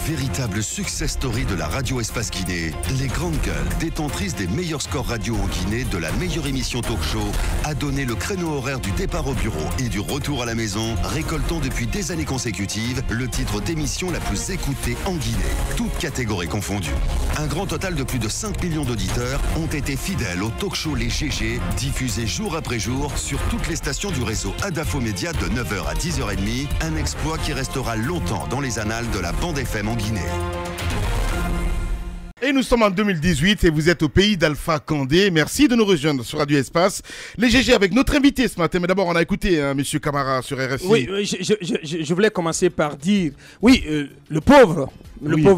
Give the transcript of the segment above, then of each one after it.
Véritable success story de la radio Espace Guinée, les Grandes Gueules, détentrices des meilleurs scores radio en Guinée, de la meilleure émission talk show, a donné le créneau horaire du départ au bureau et du retour à la maison, récoltant depuis des années consécutives le titre d'émission la plus écoutée en Guinée, toutes catégories confondues. Un grand total de plus de 5 millions d'auditeurs ont été fidèles au talk show Les GG, diffusé jour après jour sur toutes les stations du réseau Adafo Média de 9h à 10h30, un exploit qui restera longtemps dans les annales de la bande FM en Guinée. Et nous sommes en 2018 et vous êtes au pays d'Alpha Condé. Merci de nous rejoindre sur Radio Espace. Les GG avec notre invité ce matin. Mais d'abord, on a écouté Monsieur Camara sur RFI. Oui, je voulais commencer par dire, oui, le pauvre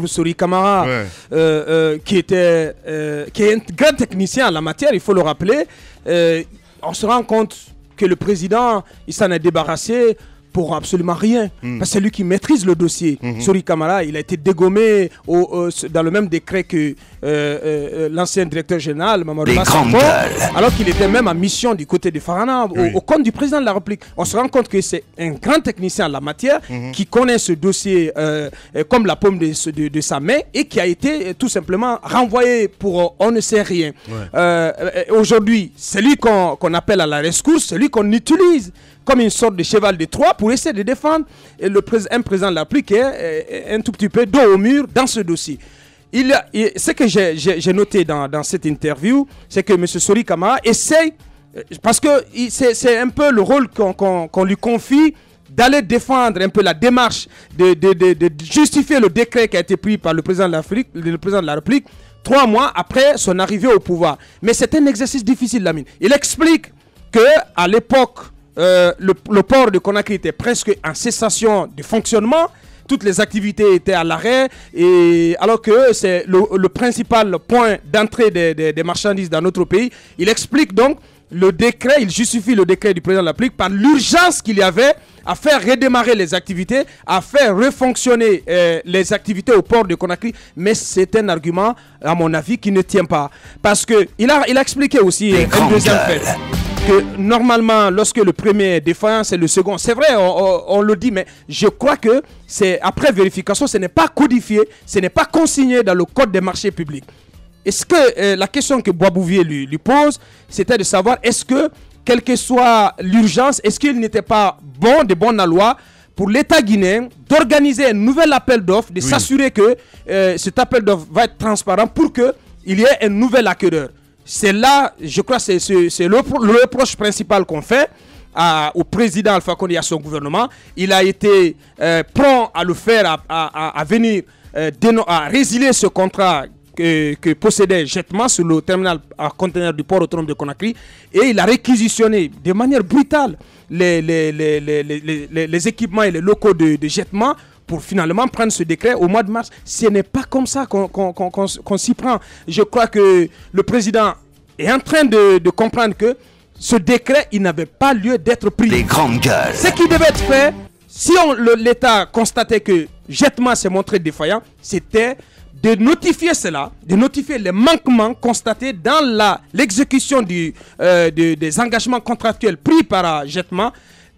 Sori Camara, qui est un grand technicien en la matière, il faut le rappeler. On se rend compte que le président, il s'en est débarrassé pour absolument rien. Parce que c'est lui qui maîtrise le dossier. Sori Camara, il a été dégommé dans le même décret que l'ancien directeur général, Mamadou Bassako, alors qu'il était même en mission du côté de Farana, au compte du président de la République. On se rend compte que c'est un grand technicien en la matière qui connaît ce dossier comme la paume de sa main et qui a été tout simplement renvoyé pour on ne sait rien. Aujourd'hui, c'est lui qu'on appelle à la rescousse, c'est lui qu'on utilise comme une sorte de cheval de Troie pour essayer de défendre un président de la République qui est un tout petit peu dos au mur dans ce dossier. Ce que j'ai noté dans cette interview, c'est que M. Sori Camara essaye, parce que c'est un peu le rôle qu'on lui confie, d'aller défendre un peu la démarche, de justifier le décret qui a été pris par le président de la République 3 mois après son arrivée au pouvoir. Mais c'est un exercice difficile, Lamine. Il explique qu'à l'époque, le port de Conakry était presque en cessation de fonctionnement. Toutes les activités étaient à l'arrêt, alors que c'est le principal point d'entrée des marchandises dans notre pays. Il explique donc le décret, il justifie le décret du président de la République par l'urgence qu'il y avait à faire redémarrer les activités, à faire refonctionner les activités au port de Conakry. Mais c'est un argument, à mon avis, qui ne tient pas. Parce qu'il a expliqué aussi un deuxième fait. Que normalement, lorsque le premier est défaillant, c'est le second. C'est vrai, on le dit, mais je crois que c'est après vérification, ce n'est pas codifié, ce n'est pas consigné dans le code des marchés publics. Est-ce que la question que Boisbouvier lui pose, c'était de savoir est-ce que, quelle que soit l'urgence, est-ce qu'il n'était pas de bonne loi pour l'État guinéen d'organiser un nouvel appel d'offres, de s'assurer que cet appel d'offres va être transparent pour qu'il y ait un nouvel acquéreur. C'est là, je crois, c'est le reproche principal qu'on fait au président Alpha Condé et à son gouvernement. Il a été prompt à le faire, à venir à résilier ce contrat que possédait Jetma sur le terminal à conteneurs du port autonome de Conakry, et il a réquisitionné de manière brutale les équipements et les locaux de Jetma pour finalement prendre ce décret au mois de mars. Ce n'est pas comme ça qu'on s'y prend. Je crois que le président est en train de comprendre que ce décret, il n'avait pas lieu d'être pris. Les Grandes Gueules. Ce qui devait être fait, si l'État constatait que Jetma s'est montré défaillant, c'était de notifier cela, de notifier les manquements constatés dans l'exécution des engagements contractuels pris par Jetma,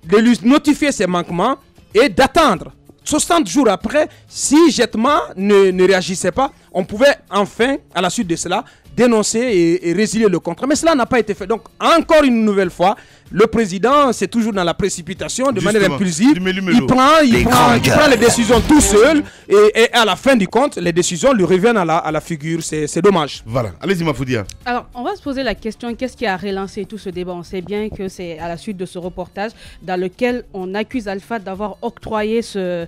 de lui notifier ces manquements et d'attendre 60 jours après, si Jetma ne réagissait pas, on pouvait enfin, à la suite de cela, dénoncer et résilier le contrat. Mais cela n'a pas été fait. Donc, encore une nouvelle fois, le président, c'est toujours dans la précipitation, de manière impulsive. Il prend les décisions tout seul et à la fin du compte, les décisions lui reviennent à la figure. C'est dommage. Voilà. Allez-y, Mafoudia. Alors, on va se poser la question, qu'est-ce qui a relancé tout ce débat? On sait bien que c'est à la suite de ce reportage dans lequel on accuse Alpha d'avoir octroyé ce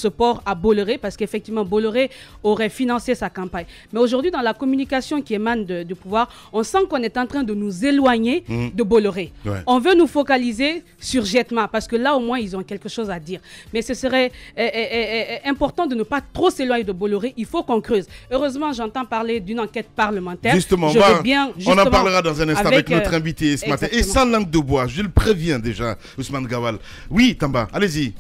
port à Bolloré, parce qu'effectivement, Bolloré aurait financé sa campagne. Mais aujourd'hui, dans la communication qui émane du pouvoir, on sent qu'on est en train de nous éloigner de Bolloré. Ouais. On veut nous focaliser sur Jetma, parce que là, au moins, ils ont quelque chose à dire. Mais ce serait important de ne pas trop s'éloigner de Bolloré. Il faut qu'on creuse. Heureusement, j'entends parler d'une enquête parlementaire. Justement, on en parlera dans un instant avec notre invité ce matin. Et sans langue de bois, je le préviens déjà, Ousmane Gawal. Oui, Tamba, allez-y.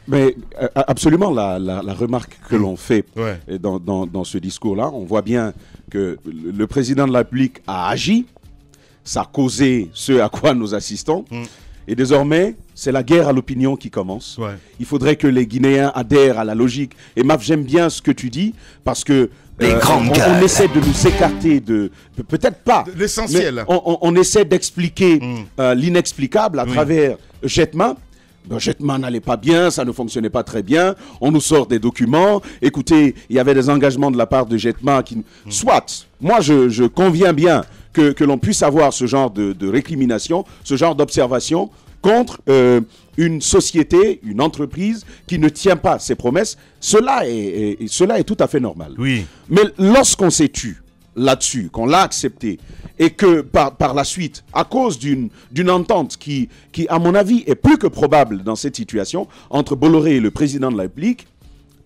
Mais absolument, la remarque que l'on fait dans ce discours-là, on voit bien que le président de la République a agi, ça a causé ce à quoi nous assistons. Et désormais, c'est la guerre à l'opinion qui commence. Ouais. Il faudrait que les Guinéens adhèrent à la logique. Et Maf, j'aime bien ce que tu dis, parce que on essaie de nous écarter de... Peut-être pas. L'essentiel. On essaie d'expliquer l'inexplicable à travers Jetma. Jetma n'allait pas bien, ça ne fonctionnait pas très bien. On nous sort des documents. Écoutez, il y avait des engagements de la part de Jetma qui... Soit, moi je conviens bien que l'on puisse avoir ce genre de récrimination, ce genre d'observation contre une société, une entreprise qui ne tient pas ses promesses. Cela est tout à fait normal. Oui. Mais lorsqu'on s'est tu là-dessus, qu'on l'a accepté, et que par la suite, à cause d'une entente qui, à mon avis, est plus que probable dans cette situation, entre Bolloré et le président de la République,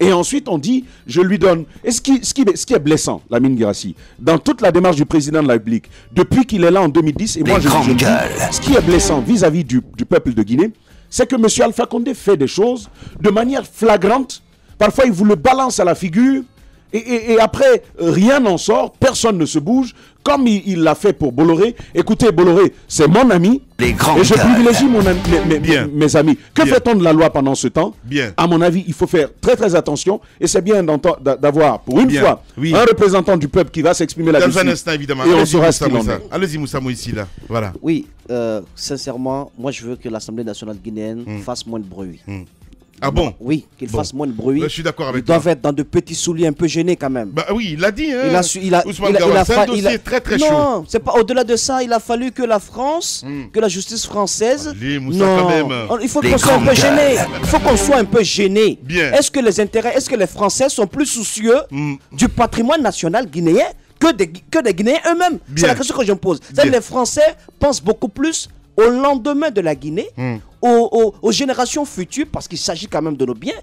et ensuite on dit, je lui donne... Et ce qui est blessant, Lamine Guirassy, dans toute la démarche du président de la République, depuis qu'il est là en 2010, et moi je dis, ce qui est blessant vis-à-vis du peuple de Guinée, c'est que M. Alpha Condé fait des choses de manière flagrante. Parfois, il vous le balance à la figure, et après, rien n'en sort, personne ne se bouge, comme il l'a fait pour Bolloré. Écoutez, Bolloré, c'est mon ami, et je privilégie mes amis. Que fait-on de la loi pendant ce temps? À mon avis, il faut faire très très attention, et c'est bien d'avoir, pour une fois, un représentant du peuple qui va s'exprimer là-dessus. Dans un instant, évidemment. Et on saura ce qu'il en est. Allez-y, Moussa Moïsi, là. Voilà. Oui, sincèrement, moi je veux que l'Assemblée nationale guinéenne fasse moins de bruit. Ah bon? Oui, qu'il fasse moins de bruit. Je suis d'accord avec toi. Ils doivent être dans de petits souliers un peu gênés quand même. Bah oui, il l'a dit. Hein. C'est un dossier très très chaud. Non, c'est pas au-delà de ça. Il a fallu que la France, que la justice française. Allez, Moussa, quand même. Il faut qu'on soit un peu gêné. Il faut qu'on soit un peu gêné. Bien. Est-ce que les Français sont plus soucieux du patrimoine national guinéen que des Guinéens eux-mêmes? C'est la question que je me pose. Les Français pensent beaucoup plus au lendemain de la Guinée, aux générations futures, parce qu'il s'agit quand même de nos biens,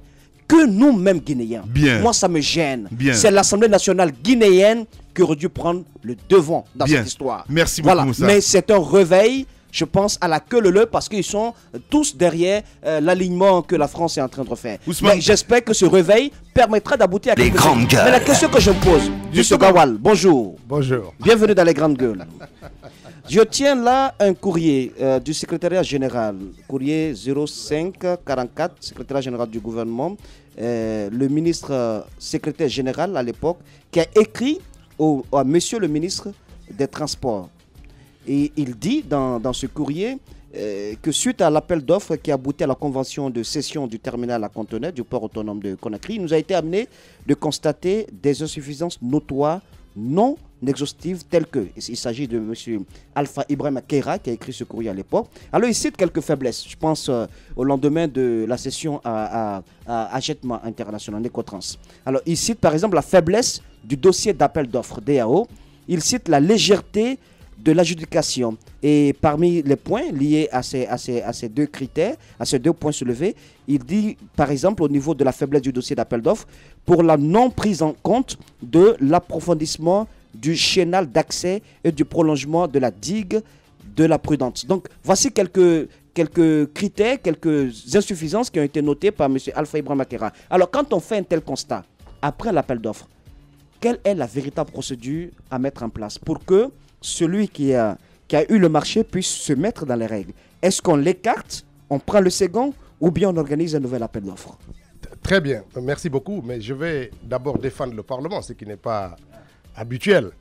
que nous-mêmes Guinéens. Moi, ça me gêne. C'est l'Assemblée nationale guinéenne qui aurait dû prendre le devant dans cette histoire. Merci beaucoup, Moussa. Mais c'est un réveil, je pense, à la queue leu-leu, parce qu'ils sont tous derrière l'alignement que la France est en train de refaire. Mais j'espère que ce réveil permettra d'aboutir à quelque chose. Mais la question que je me pose, M. Gawal, bonjour. Bonjour. Bienvenue dans les grandes gueules. Je tiens là un courrier du secrétariat général, courrier 0544, secrétariat général du gouvernement, le ministre secrétaire général à l'époque, qui a écrit à monsieur le ministre des Transports. Et il dit dans ce courrier que suite à l'appel d'offres qui a abouti à la convention de cession du terminal à conteneurs du port autonome de Conakry, il nous a été amené de constater des insuffisances notoires non exhaustives telles que, il s'agit de M. Alpha Ibrahima Keïra qui a écrit ce courrier à l'époque. Alors il cite quelques faiblesses, je pense au lendemain de la session à Jetma International, Ecotrans. Alors il cite par exemple la faiblesse du dossier d'appel d'offres DAO, il cite la légèreté de l'adjudication. Et parmi les points liés à ces deux critères, à ces deux points soulevés, il dit par exemple au niveau de la faiblesse du dossier d'appel d'offres, pour la non prise en compte de l'approfondissement du chénal d'accès et du prolongement de la digue de la Prudente. Donc voici quelques critères, quelques insuffisances qui ont été notées par M. Alpha Ibrahima Keïra. Alors quand on fait un tel constat, après l'appel d'offres, quelle est la véritable procédure à mettre en place pour que celui qui a eu le marché puisse se mettre dans les règles? Est-ce qu'on l'écarte, on prend le second ou bien on organise un nouvel appel d'offres? Très bien, merci beaucoup, mais je vais d'abord défendre le Parlement, ce qui n'est pas habituel.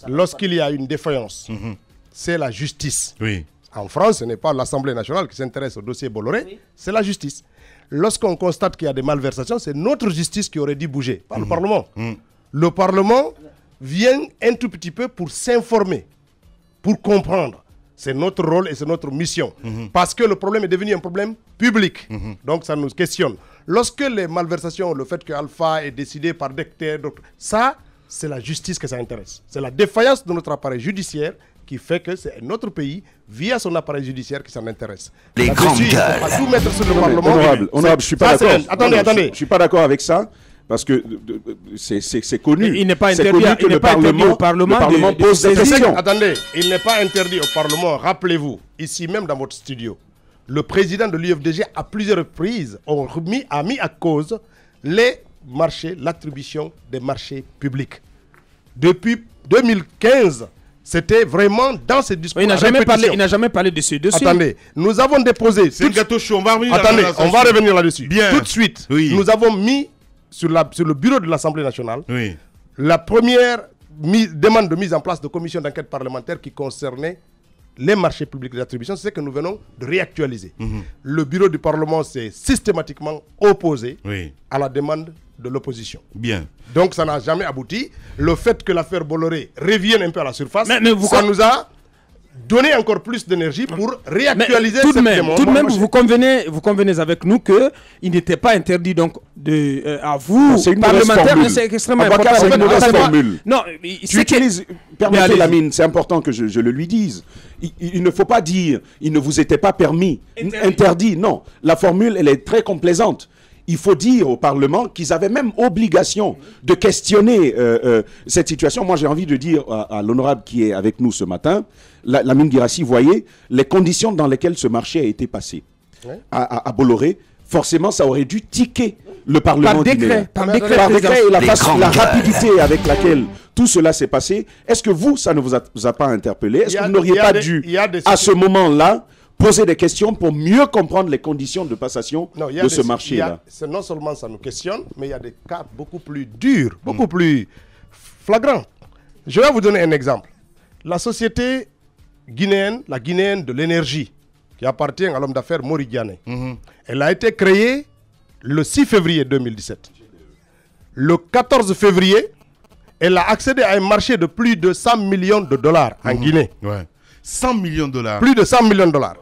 Lorsqu'il y a une défaillance, c'est la justice. Oui. En France, ce n'est pas l'Assemblée nationale qui s'intéresse au dossier Bolloré, c'est la justice. Lorsqu'on constate qu'il y a des malversations, c'est notre justice qui aurait dû bouger, pas le Parlement. Le Parlement vient un tout petit peu pour s'informer, pour comprendre. C'est notre rôle et c'est notre mission. Parce que le problème est devenu un problème public. Donc ça nous questionne. Lorsque les malversations, le fait que Alpha est décidé par décret, ça, c'est la justice que ça intéresse. C'est la défaillance de notre appareil judiciaire qui fait que c'est notre pays, via son appareil judiciaire, qui s'en intéresse. Les grandes gueules. Il ne faut pas tout mettre sur le Parlement. Honorable, je ne suis pas d'accord. Attendez. Je ne suis pas d'accord avec ça. Parce que c'est connu. Il n'est pas interdit, au Parlement. Le Parlement pose des questions. Attendez, il n'est pas interdit au Parlement. Rappelez-vous, ici même dans votre studio, le président de l'UFDG à plusieurs reprises a mis à cause les marchés, l'attribution des marchés publics. Depuis 2015, C'était vraiment dans ce discours. Il n'a jamais parlé de ce dossier. Attendez, nous avons déposé. C'est un gâteau chaud. On va revenir là-dessus. Bien. Tout de suite, nous avons mis sur le bureau de l'Assemblée nationale la première demande de mise en place de commission d'enquête parlementaire qui concernait les marchés publics d'attribution. C'est ce que nous venons de réactualiser. Le bureau du Parlement s'est systématiquement opposé à la demande de l'opposition. Bien. Donc ça n'a jamais abouti. Le fait que l'affaire Bolloré revienne un peu à la surface, ça nous a donné encore plus d'énergie pour réactualiser cette demande. Tout de même, vous convenez avec nous qu'il n'était pas interdit donc à vous, parlementaires, c'est extrêmement important. C'est une mauvaise formule. Non, permettez Lamine, c'est important que je le lui dise. Il ne faut pas dire il ne vous était pas permis, interdit. Non, la formule elle est très complaisante. Il faut dire au Parlement qu'ils avaient même obligation de questionner cette situation. Moi, j'ai envie de dire à l'honorable qui est avec nous ce matin, Lamine Guirassy, voyez les conditions dans lesquelles ce marché a été passé à Bolloré. Forcément, ça aurait dû tiquer le Parlement. Par décret et la rapidité avec laquelle tout cela s'est passé. Est-ce que ça ne vous a pas interpellé? Est-ce que vous n'auriez pas dû, à ce moment-là, poser des questions pour mieux comprendre les conditions de passation de ce marché-là? Non seulement ça nous questionne, mais il y a des cas beaucoup plus durs, beaucoup plus flagrants. Je vais vous donner un exemple. La société guinéenne, la Guinéenne de l'énergie, qui appartient à l'homme d'affaires Mori Diané, elle a été créée le 6 février 2017. Le 14 février, elle a accédé à un marché de plus de 100 millions de dollars en Guinée. 100 millions de dollars. Plus de 100 millions de dollars.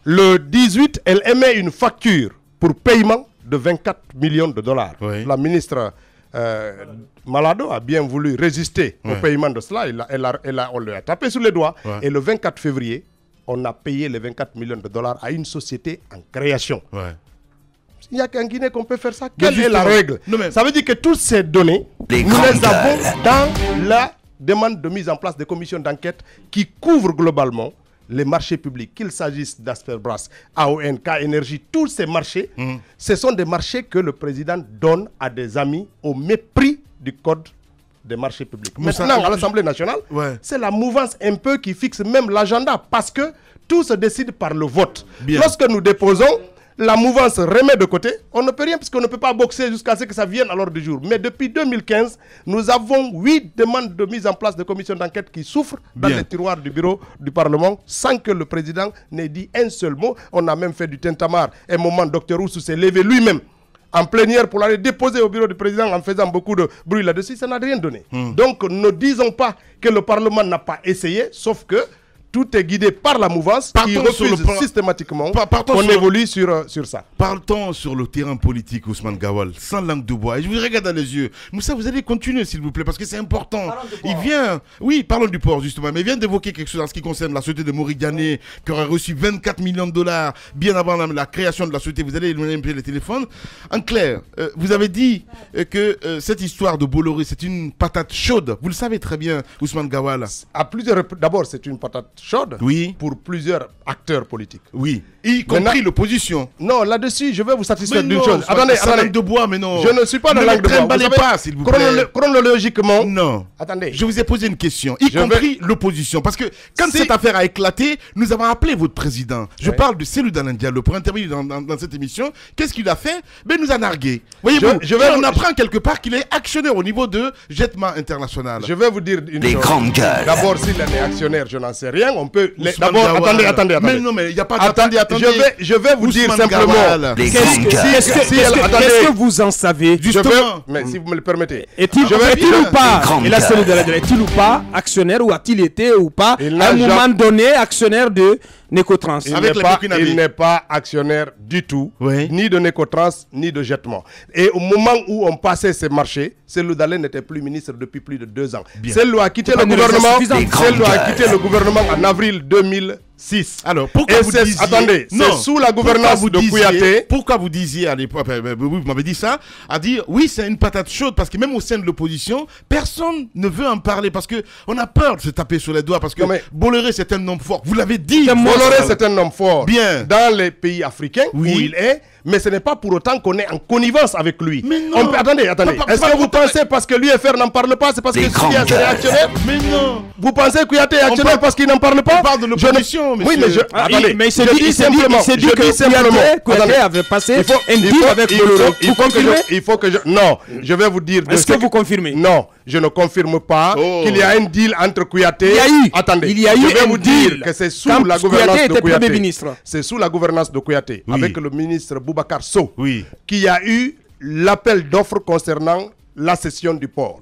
Le 18, elle émet une facture pour paiement de 24 millions de dollars. La ministre Malado a bien voulu résister au paiement de cela. On lui a tapé sur les doigts. Et le 24 février, on a payé les 24 millions de dollars à une société en création. Il n'y a qu'en Guinée qu'on peut faire ça. Quelle est la règle? Ça veut dire que toutes ces données, nous les avons dans la demande de mise en place des commissions d'enquête qui couvrent globalement les marchés publics, qu'il s'agisse d'Asperbras, AON, K-Énergie, tous ces marchés, ce sont des marchés que le président donne à des amis au mépris du code des marchés publics. Maintenant, à l'Assemblée nationale, c'est la mouvance un peu qui fixe même l'agenda parce que tout se décide par le vote. Lorsque nous déposons, la mouvance remet de côté. On ne peut rien parce qu'on ne peut pas boxer jusqu'à ce que ça vienne à l'ordre du jour. Mais depuis 2015, nous avons 8 demandes de mise en place de commissions d'enquête qui souffrent dans les tiroirs du bureau du Parlement sans que le président n'ait dit un seul mot. On a même fait du tintamarre. Un moment, Dr Oussou s'est levé lui-même en plénière pour aller déposer au bureau du président en faisant beaucoup de bruit là-dessus. Ça n'a rien donné. Donc ne disons pas que le Parlement n'a pas essayé, sauf que tout est guidé par la mouvance qui refuse systématiquement qu'on évolue sur ça. Partons sur le terrain politique, Ousmane Gawal, sans langue de bois. Et je vous regarde dans les yeux. Moussa, vous allez continuer, s'il vous plaît, parce que c'est important. Il vient, parlons du port, justement, mais il vient d'évoquer quelque chose en ce qui concerne la société de Mori Diané, qui aurait reçu 24 millions de dollars bien avant la création de la société. Vous allez lui donner les téléphones. En clair, vous avez dit que cette histoire de Bolloré, c'est une patate chaude. Vous le savez très bien, Ousmane Gawal. D'abord, c'est une patate chaude pour plusieurs acteurs politiques. Y compris l'opposition. Non, là-dessus, je vais vous satisfaire d'une chose. Attendez. De bois, mais non. Je ne suis pas dans la langue de bois. Ne pas, s'il vous plaît. Chronologiquement. Non. Attendez. Je vous ai posé une question, y compris l'opposition. Parce que quand cette affaire a éclaté, nous avons appelé votre président. Je parle de Cellou Dalein Diallo pour intervenir dans cette émission. Qu'est-ce qu'il a fait? Ben, nous a nargué. Voyez-vous, on apprend quelque part qu'il est actionnaire au niveau de Jetma International. Je vais vous dire une chose. Grandes gueules. D'abord, s'il est actionnaire, je n'en sais rien. On peut. D'abord, attendez. Mais non, mais il n'y a pas d'attendez. Je vais vous dire simplement. Qu'est-ce que vous en savez? Justement. Mais si vous me le permettez. Est-il ou pas, et là, est-il ou pas actionnaire, ou a-t-il été ou pas à un moment donné actionnaire de Necotrans? Il n'est pas actionnaire du tout, ni de Necotrans, ni de Jetma. Et au moment où on passait ces marchés, Cellou Dalein n'était plus ministre depuis plus de 2 ans. Cellou a quitté le gouvernement. Cellou a quitté le gouvernement en avril 2000. 6. Alors, pourquoi vous disiez... Attendez, c'est sous la gouvernance de Kouyaté. Pourquoi vous disiez à l'époque, vous m'avez dit ça, à dire, oui, c'est une patate chaude, parce que même au sein de l'opposition, personne ne veut en parler, parce qu'on a peur de se taper sur les doigts, parce que Bolloré, c'est un homme fort. Vous l'avez dit. Bolloré, c'est un homme fort. Bien. Dans les pays africains où il est, mais ce n'est pas pour autant qu'on est en connivence avec lui. Mais non. Attendez. Est-ce que vous pensez parce que l'UFR n'en parle pas, c'est parce que Kouyaté est actionnaire? Mais non. Vous pensez que Kouyaté est actionnaire parce qu'il n'en parle pas? On parle de l'opposition, monsieur. Oui, mais attendez. Mais il s'est dit que Kouyaté avait passé un deal avec Bolloré. Il faut que je... Non, je vais vous dire... Est-ce que vous confirmez? Non, je ne confirme pas qu'il y a un deal entre Kouyaté... Attendez, je vais vous dire que c'est sous la gouvernance de Kouyaté. C'est sous la gouvernance de Kouyaté, avec le ministre Boubacar Sow, qu'il y a eu l'appel d'offres concernant la cession du port.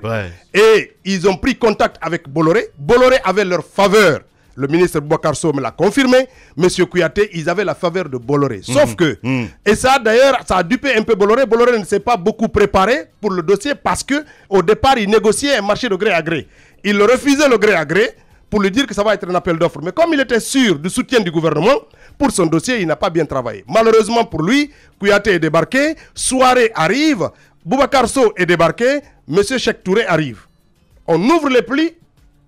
Et ils ont pris contact avec Bolloré. Bolloré avait leur faveur. Le ministre Boubacar Sow me l'a confirmé. Monsieur Kouyaté, ils avaient la faveur de Bolloré. Sauf que, et ça d'ailleurs, ça a dupé un peu Bolloré. Bolloré ne s'est pas beaucoup préparé pour le dossier parce que au départ, il négociait un marché de gré à gré. Il refusait le gré à gré pour lui dire que ça va être un appel d'offres. Mais comme il était sûr du soutien du gouvernement, pour son dossier, il n'a pas bien travaillé. Malheureusement pour lui, Kouyaté est débarqué, Soirée arrive, Boubacar Sow est débarqué, Monsieur Cheikh Touré arrive. On ouvre les plis,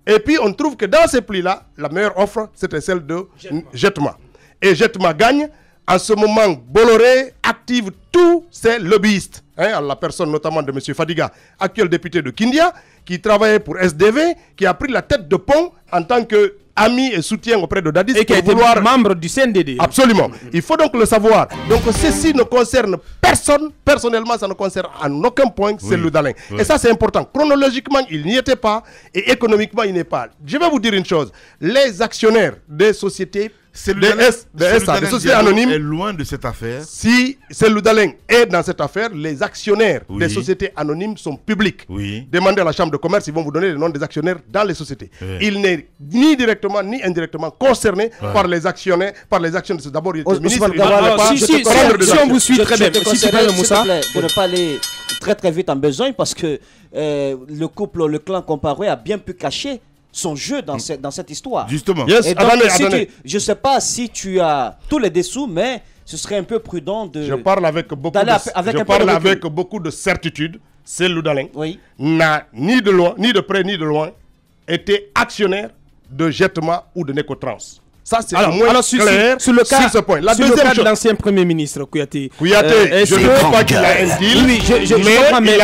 et puis on trouve que dans ces plis-là, la meilleure offre, c'était celle de Jetma. Et Jetma gagne. En ce moment, Bolloré active tous ses lobbyistes, à la personne notamment de M. Fadiga, actuel député de Kindia, qui travaillait pour SDV, qui a pris la tête de pont en tant qu'ami et soutien auprès de Dadis. Et qui a été membre du CNDD. Absolument. Il faut donc le savoir. Donc ceci ne concerne personne. Personnellement, ça ne concerne en aucun point Cellou Dalein. Et ça, c'est important. Chronologiquement, il n'y était pas. Et économiquement, il n'est pas. Je vais vous dire une chose. Les actionnaires des sociétés... des sociétés anonymes est loin de cette affaire. Si Cellou Dalein est dans cette affaire, les actionnaires des sociétés anonymes sont publics. Demandez à la Chambre de commerce, ils vont vous donner le nom des actionnaires dans les sociétés. Il n'est ni directement ni indirectement concerné par les actionnaires, par les actions de d'abord il était ministre. Si on vous suit très bien, pour ne pas aller très très vite en besogne, parce que le clan Compaoré a bien pu cacher son jeu dans cette histoire. Justement. Et donc, je ne sais pas si tu as tous les dessous, mais ce serait un peu prudent de... Je parle avec beaucoup de certitude. Cellou Dalein n'a ni de près ni de loin été actionnaire de Jetma ou de Necotrans. Ça, c'est moins clair sur ce point. La deuxième chose, l'ancien Premier ministre Kouyaté. Je ne veux pas qu'il a un deal. Oui, je comprends, mais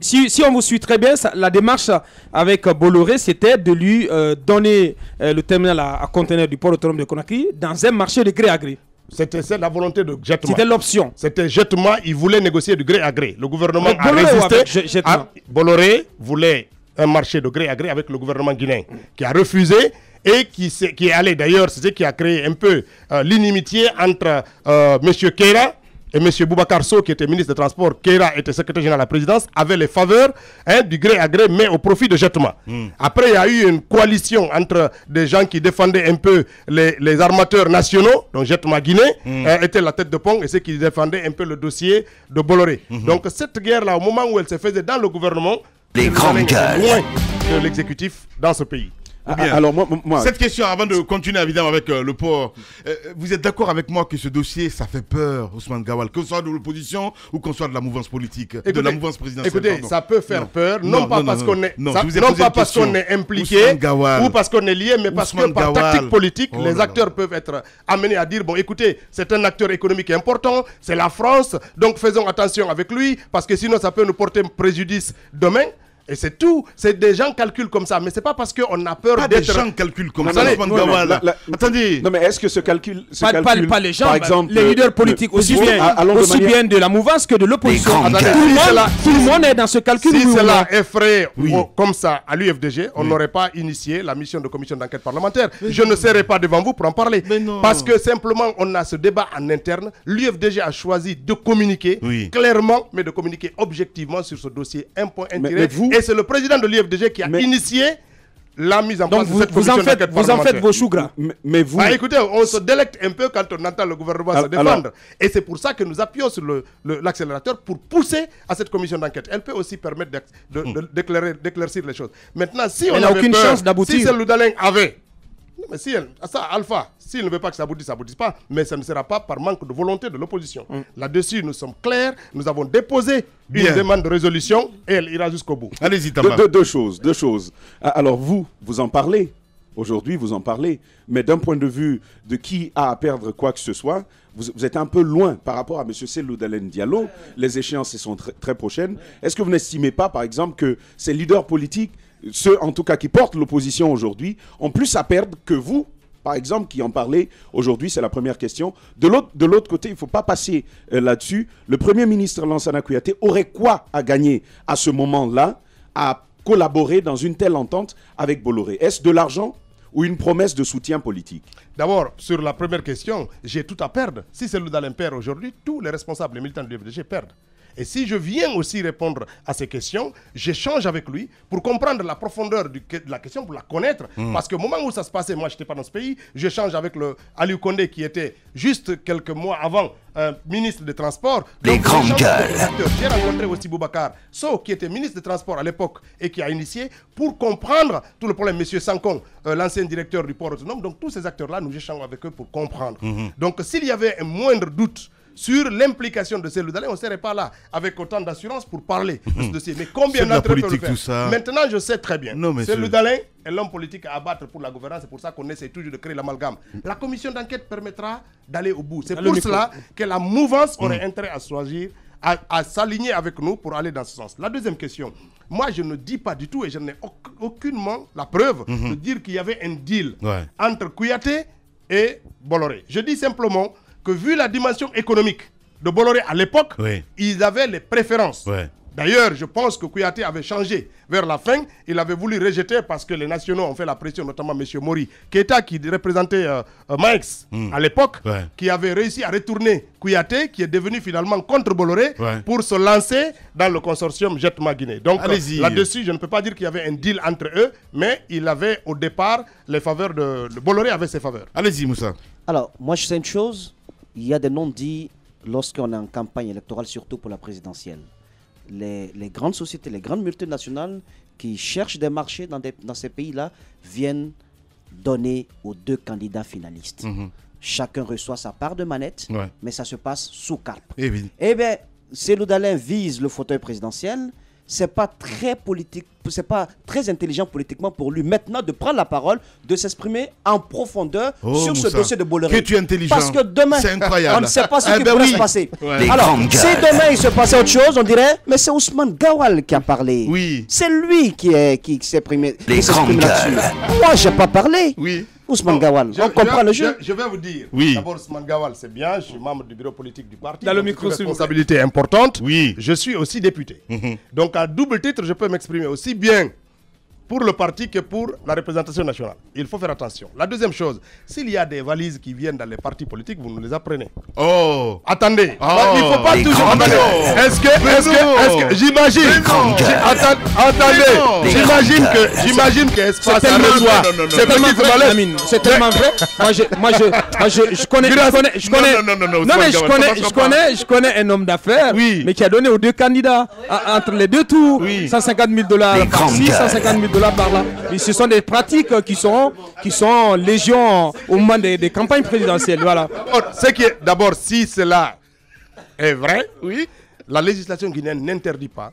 si on vous suit très bien, la démarche avec Bolloré, c'était de lui donner le terminal à conteneurs du port autonome de Conakry dans un marché de gré à gré. C'était la volonté de Jetma. C'était l'option. C'était Jetma, il voulait négocier du gré à gré. Le gouvernement a résisté. Bolloré voulait un marché de gré à gré avec le gouvernement guinéen, qui a refusé. Et qui est allé d'ailleurs, c'est ce qui a créé un peu l'inimitié entre M. Keira et M. Boubacar Sow, qui était ministre des Transports. Keira était secrétaire général de la présidence, avait les faveurs du gré à gré, mais au profit de Jetma. Après, il y a eu une coalition entre des gens qui défendaient un peu les armateurs nationaux, donc Jetma Guinée était la tête de pont, et ceux qui défendaient un peu le dossier de Bolloré. Donc cette guerre-là, au moment où elle se faisait dans le gouvernement, les grandes gueules loin de l'exécutif dans ce pays. Alors moi, cette question, avant de continuer évidemment avec le port, vous êtes d'accord avec moi que ce dossier, ça fait peur, Ousmane Gawal, qu'on soit de l'opposition ou qu'on soit de la mouvance politique, de la mouvance présidentielle? Écoutez, ça peut faire peur, non pas parce qu'on est impliqué ou parce qu'on est lié, mais parce que par tactique politique, les acteurs peuvent être amenés à dire, bon écoutez, c'est un acteur économique important, c'est la France, donc faisons attention avec lui, parce que sinon ça peut nous porter préjudice demain. Et c'est tout. C'est des gens calculent comme ça. Mais c'est pas parce qu'on a peur d'être... Des gens calculent comme ça. Attendez. Non, mais est-ce que ce calcul... Pas les gens, par exemple, les leaders politiques, aussi bien de la mouvance que de l'opposition. Tout le monde est dans ce calcul. Si cela effraie comme ça à l'UFDG, on n'aurait pas initié la mission de commission d'enquête parlementaire. Je ne serai pas devant vous pour en parler. Parce que simplement, on a ce débat en interne. L'UFDG a choisi de communiquer clairement, mais de communiquer objectivement sur ce dossier. Un point intérêt. Et c'est le président de l'IFDG qui a initié la mise en place de cette commission d'enquête parlementaire. Vous en faites vos choux gras. Mais vous... écoutez, on se délecte un peu quand on entend le gouvernement se défendre. Et c'est pour ça que nous appuyons sur l'accélérateur pour pousser à cette commission d'enquête. Elle peut aussi permettre d'éclaircir les choses. Maintenant, si on avait aucune chance d'aboutir, si Cellou Dalein avait Non, mais si ça, Alpha, s'il ne veut pas que ça aboutisse pas, mais ça ne sera pas par manque de volonté de l'opposition. Là-dessus, nous sommes clairs, nous avons déposé une demande de résolution et elle ira jusqu'au bout. Allez-y, Tamba. Deux choses. Alors vous en parlez. Aujourd'hui, vous en parlez. Mais d'un point de vue de qui a à perdre quoi que ce soit, vous êtes un peu loin par rapport à M. Cellou Dalein Diallo. Les échéances sont très prochaines. Est-ce que vous n'estimez pas, par exemple, que ces leaders politiques, ceux en tout cas qui portent l'opposition aujourd'hui, ont plus à perdre que vous, par exemple, qui en parlez aujourd'hui? C'est la première question. De l'autre côté, il ne faut pas passer là-dessus. Le Premier ministre Lansana Kouyaté aurait quoi à gagner à ce moment-là à collaborer dans une telle entente avec Bolloré? Est-ce de l'argent ou une promesse de soutien politique? D'abord, sur la première question, j'ai tout à perdre. Si Cellou Dalein perd aujourd'hui, tous les responsables, les militants du FDG perdent. Et si je viens aussi répondre à ces questions, j'échange avec lui pour comprendre la profondeur de la question, pour la connaître. Parce qu'au moment où ça se passait, moi je n'étais pas dans ce pays, j'échange avec le Aliou Condé qui était juste quelques mois avant ministre des Transports. Les grandes gueules. J'ai rencontré aussi Boubacar Sow qui était ministre des Transports à l'époque et qui a initié pour comprendre tout le problème. Monsieur Sankon, l'ancien directeur du port autonome. Donc tous ces acteurs-là, nous échangeons avec eux pour comprendre. Donc s'il y avait un moindre doute sur l'implication de Cellou Dalein, on ne serait pas là avec autant d'assurance pour parler de ce dossier. Mais combien d'entre eux peuvent le faire? tout ça. Maintenant, je sais très bien. Cellou Dalein est l'homme politique à abattre pour la gouvernance. C'est pour ça qu'on essaie toujours de créer l'amalgame. La commission d'enquête permettra d'aller au bout. C'est pour cela que la mouvance aurait intérêt à choisir, à s'aligner avec nous pour aller dans ce sens. La deuxième question. Moi, je ne dis pas du tout et je n'ai aucunement la preuve de dire qu'il y avait un deal entre Kouyaté et Bolloré. Je dis simplement que vu la dimension économique de Bolloré à l'époque, ils avaient les préférences. D'ailleurs, je pense que Kouyaté avait changé vers la fin. Il avait voulu rejeter parce que les nationaux ont fait la pression, notamment M. Mori Keita, qui représentait Maïx à l'époque, qui avait réussi à retourner Kouyaté, qui est devenu finalement contre Bolloré, pour se lancer dans le consortium Jetma Guinée. Donc là-dessus, je ne peux pas dire qu'il y avait un deal entre eux, mais il avait au départ les faveurs de Bolloré avait ses faveurs. Allez-y, Moussa. Alors, moi je sais une chose, il y a des noms dits lorsqu'on est en campagne électorale, surtout pour la présidentielle. Les grandes sociétés, les grandes multinationales qui cherchent des marchés dans ces pays-là viennent donner aux deux candidats finalistes. Chacun reçoit sa part de manette, mais ça se passe sous carpe. Eh bien, Cellou Dalein vise le fauteuil présidentiel. C'est pas très politique, c'est pas très intelligent politiquement pour lui maintenant de prendre la parole, de s'exprimer en profondeur sur ce dossier de Bolloré. Que tu es intelligent. Parce que demain, on ne sait pas ce qui pourrait se passer. Alors, si demain il se passait autre chose, on dirait, mais c'est Ousmane Gawal qui a parlé. C'est lui qui s'est exprimé là-dessus. Moi, j'ai pas parlé. Ousmane Gawal, on comprend le jeu. Je vais vous dire. D'abord, Ousmane Gawal, c'est bien. Je suis membre du bureau politique du parti. Dans le micro, c'est une responsabilité importante. Je suis aussi député. Donc, à double titre, je peux m'exprimer aussi bien pour le parti que pour la représentation nationale. Il faut faire attention. La deuxième chose, s'il y a des valises qui viennent dans les partis politiques, vous nous les apprenez. Attendez. Il ne faut pas toujours... Est-ce que j'imagine... Attendez. J'imagine que Espace reçoit... C'est tellement vrai. Je connais un homme d'affaires, mais qui a donné aux deux candidats, entre les deux tours, $150,000 par-ci, $150,000 par là. Mais ce sont des pratiques qui sont légion au moment des campagnes présidentielles. Voilà. Ce qui est d'abord, si cela est vrai, la législation guinéenne n'interdit pas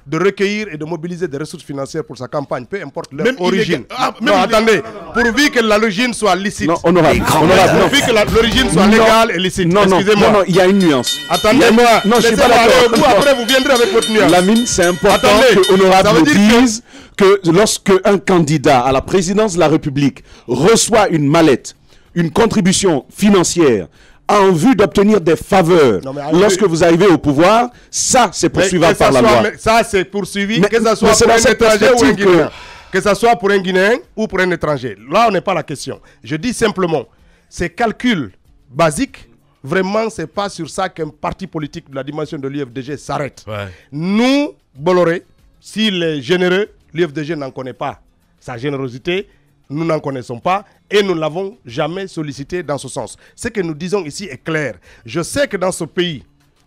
de recueillir et de mobiliser des ressources financières pour sa campagne, peu importe leur origine. Attendez, pourvu que l'origine soit licite. Non, honorable. Pourvu que l'origine soit légale et licite. Excusez-moi. Non, il y a une nuance. Attendez-moi. Non, je suis pas d'accord. Après, vous viendrez avec votre nuance. Lamine, c'est important que honorable dise que lorsque un candidat à la présidence de la République reçoit une mallette, une contribution financière, en vue d'obtenir des faveurs lorsque vous arrivez au pouvoir, ça c'est poursuivable par la loi. Ça c'est poursuivi, que ce soit pour un étranger ou un Guinéen. Que ce soit pour un Guinéen ou pour un étranger. Là on n'est pas la question. Je dis simplement, ces calculs basiques, vraiment c'est pas sur ça qu'un parti politique de la dimension de l'UFDG s'arrête. Nous, Bolloré, s'il est généreux, l'UFDG n'en connaît pas sa générosité. Nous n'en connaissons pas et nous ne l'avons jamais sollicité dans ce sens. Ce que nous disons ici est clair. Je sais que dans ce pays,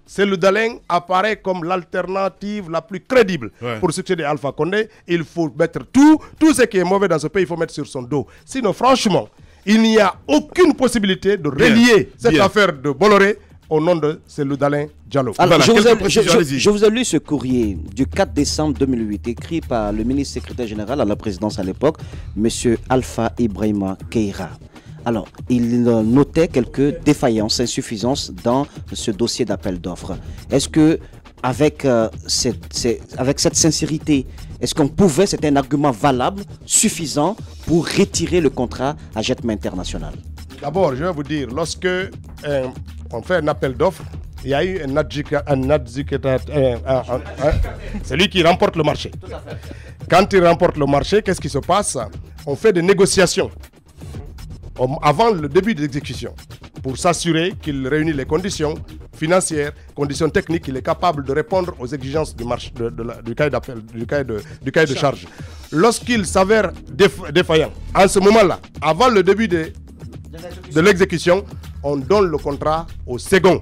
Cellou Dalein apparaît comme l'alternative la plus crédible pour succéder à Alpha Condé. Il faut mettre tout ce qui est mauvais dans ce pays, il faut mettre sur son dos. Sinon, franchement, il n'y a aucune possibilité de relier cette affaire de Bolloré au nom de Cellou Dalein Diallo. Alors, je vous ai lu ce courrier du 4 décembre 2008, écrit par le ministre secrétaire général à la présidence à l'époque, M. Alpha Ibrahima Keïra. Alors, il notait quelques défaillances, insuffisances dans ce dossier d'appel d'offres. Est-ce que, avec cette sincérité, est-ce qu'on pouvait, c'était un argument valable, suffisant pour retirer le contrat à Jetman International? D'abord, je vais vous dire, lorsque on fait un appel d'offres, il y a eu un adjudicateur, celui qui remporte le marché. Quand il remporte le marché, qu'est-ce qui se passe? On fait des négociations avant le début de l'exécution pour s'assurer qu'il réunit les conditions financières, conditions techniques, qu'il est capable de répondre aux exigences du marché, du cahier d'appel, du cahier de charge. Lorsqu'il s'avère défaillant, en ce moment-là, avant le début de l'exécution, on donne le contrat au second,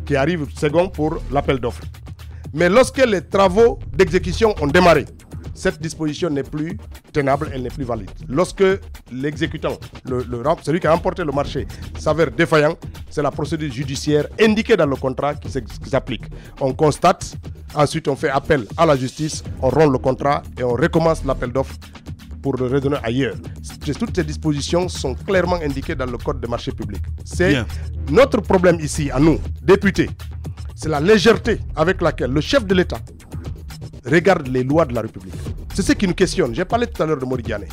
qui arrive second pour l'appel d'offres. Mais lorsque les travaux d'exécution ont démarré, cette disposition n'est plus tenable, elle n'est plus valide. Lorsque l'exécutant, celui qui a remporté le marché, s'avère défaillant, c'est la procédure judiciaire indiquée dans le contrat qui s'applique. On constate, ensuite on fait appel à la justice, on rompt le contrat et on recommence l'appel d'offres pour le redonner ailleurs. Toutes ces dispositions sont clairement indiquées dans le code des marchés publics. C'est notre problème ici, à nous, députés. C'est la légèreté avec laquelle le chef de l'État regarde les lois de la République. C'est ce qui nous questionne. J'ai parlé tout à l'heure de Moridiane.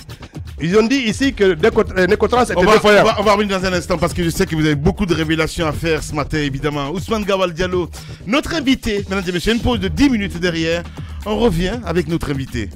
Ils ont dit ici que Nécotrans était défaillant. On va revenir dans un instant parce que je sais que vous avez beaucoup de révélations à faire ce matin, évidemment. Ousmane Gawal Diallo, notre invité. Mesdames et messieurs, une pause de 10 minutes derrière. On revient avec notre invité.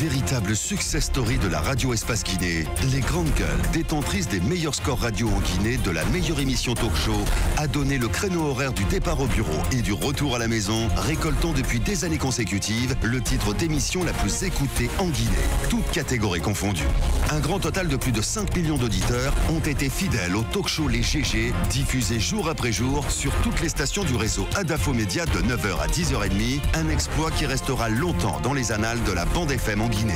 Véritable success story de la radio Espace Guinée, les grandes gueules, détentrices des meilleurs scores radio en Guinée, de la meilleure émission talk show, a donné le créneau horaire du départ au bureau et du retour à la maison, récoltant depuis des années consécutives le titre d'émission la plus écoutée en Guinée, toutes catégories confondues. Un grand total de plus de 5 millions d'auditeurs ont été fidèles au talk show Les GG, diffusé jour après jour sur toutes les stations du réseau Adafo Média de 9h à 10h30, un exploit qui restera longtemps dans les annales de la bande FM en Guinée.